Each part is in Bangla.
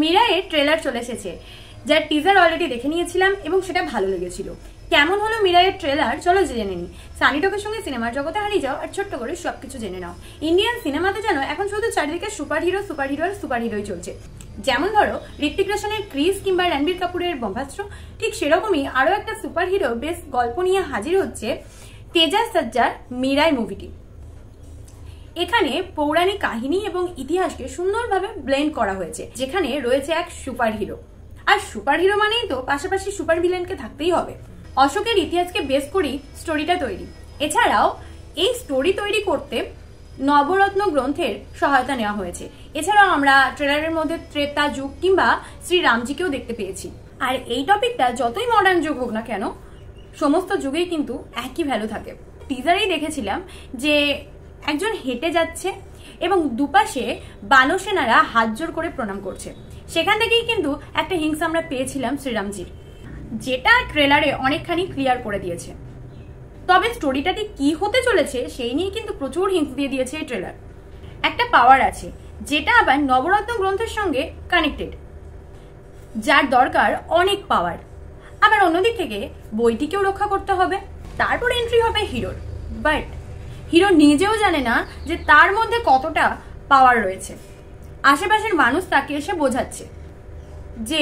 মিরাইয়ের ট্রেলার চলে এসেছে, যার টিজার অলরেডি দেখে নিয়েছিলাম এবং সেটা ভালো লেগেছিল। কেমন হলো মিরাইয়ের ট্রেলার চলো জেনে নিই। সানি টকের সঙ্গে সিনেমার জগতে হারিয়ে যাও আর ছোট্ট করে সবকিছু জেনে নাও। ইন্ডিয়ান সিনেমাতে যেন এখন শুধু চারিদিকে সুপার হিরো আর সুপার হিরোই চলছে। যেমন ধরো ঋত্বিক রোশনের ক্রিস কিংবা রণবীর কাপুরের ব্রহ্মাস্ত্র, ঠিক সেরকমই আরো একটা সুপার হিরো বেশ গল্প নিয়ে হাজির হচ্ছে তেজাজ সজ্জার মিরাই মুভিটি। এখানে পৌরাণিক কাহিনী এবং ইতিহাসকে সুন্দরভাবে ব্লেন্ড করা হয়েছে, যেখানে রয়েছে এক সুপার হিরো। আর সুপার হিরো মানেই তো পাশাপাশি সুপার ভিলেনকে থাকতেই হবে। অশোকের ইতিহাসকে বেস করেই স্টোরিটা তৈরি। এছাড়াও এই স্টোরি তৈরি করতে নবরত্ন গ্রন্থের সহায়তা নেওয়া হয়েছে। এছাড়াও আমরা ট্রেলারের মধ্যে ত্রেতা যুগ কিংবা শ্রীরামজিকেও দেখতে পেয়েছি। আর এই টপিকটা যতই মডার্ন যুগ হোক না কেন, সমস্ত যুগেই কিন্তু একই ভ্যালু থাকে। টিজারেই দেখেছিলাম যে একজন হেঁটে যাচ্ছে এবং দুপাশে বানরসেনারা হাত জোর করে প্রণাম করছে। সেখান থেকেই কিন্তু একটা হিংসা আমরা পেয়েছিলাম শ্রীরামজির, যেটা ট্রেলারে অনেকখানি ক্লিয়ার করে দিয়েছে। তবে স্টোরিটা ঠিক কি হতে চলেছে সেই নিয়ে কিন্তু প্রচুর হিংস দিয়ে দিয়েছে এই ট্রেলার। একটা পাওয়ার আছে যেটা আবার নবরত্ন গ্রন্থের সঙ্গে কানেক্টেড, যার দরকার অনেক পাওয়ার। আবার অন্যদিক থেকে বইটিকেও রক্ষা করতে হবে। তারপর এন্ট্রি হবে হিরোর, বাট হিরো নিজেও জানে না যে তার মধ্যে কতটা পাওয়ার রয়েছে। আশেপাশের মানুষ তাকে এসে বোঝাচ্ছে যে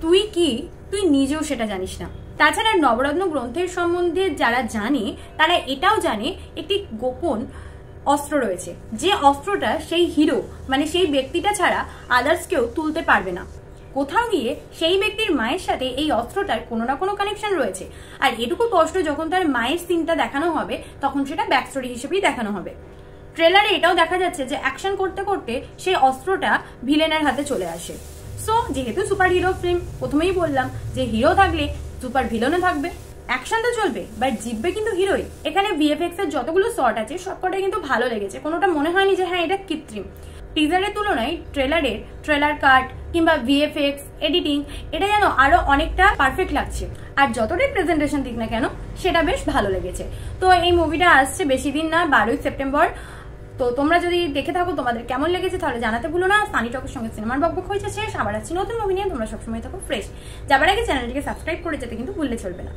তুই কি, তুই নিজেও সেটা জানিস না। তাছাড়া নবরত্ন গ্রন্থের সম্বন্ধে যারা জানে তারা এটাও জানে একটি গোপন অস্ত্র রয়েছে, যে অস্ত্রটা সেই হিরো মানে সেই ব্যক্তিটা ছাড়া আদার্স কেউ তুলতে পারবে না। কোথাও গিয়ে সেই ব্যক্তির মায়ের সাথে এই অস্ত্রটার কোনো না কোনো কানেকশন রয়েছে। আর এটুকু স্পষ্ট যখন তার মায়ের সিনটা দেখানো হবে তখন সেটা ব্যাক স্টোরি হিসেবেই দেখানো হবে। ট্রেলারে এটাও দেখা যাচ্ছে যে অ্যাকশন করতে করতে সেই অস্ত্রটা ভিলেনের হাতে চলে আসে। সো যেহেতু সুপার হিরো ফিল্ম, প্রথমেই বললাম যে হিরো থাকলে সুপার ভিলেনও থাকবে, অ্যাকশন তো চলবে, বাট জিতবে কিন্তু হিরোই। এখানে ভিএফএক্স এর যতগুলো শট আছে সবকটাই কিন্তু ভালো লেগেছে, কোনোটা মনে হয়নি যে হ্যাঁ এটা কৃত্রিম। টিজারের তুলনায় ট্রেলার কাট কিংবা ভিএফএক্স এডিটিং এটা যেন আরো অনেকটা পারফেক্ট লাগছে। আর যতটাই প্রেজেন্টেশন দিক না কেন সেটা বেশ ভালো লেগেছে। তো এই মুভিটা আসছে বেশি দিন না, 12ই সেপ্টেম্বর। তো তোমরা যদি দেখে থাকো তোমাদের কেমন লেগেছে তাহলে জানাতে ভুলো না। সানি টকের সঙ্গে সিনেমার বকবক হয়েছে শেষ, আবার আসছি নতুন মুভি নিয়ে। তোমরা সবসময় থাকো ফ্রেশ। যাবার আগে চ্যানেলটিকে সাবস্ক্রাইব করে যেতে কিন্তু ভুললে চলবে না।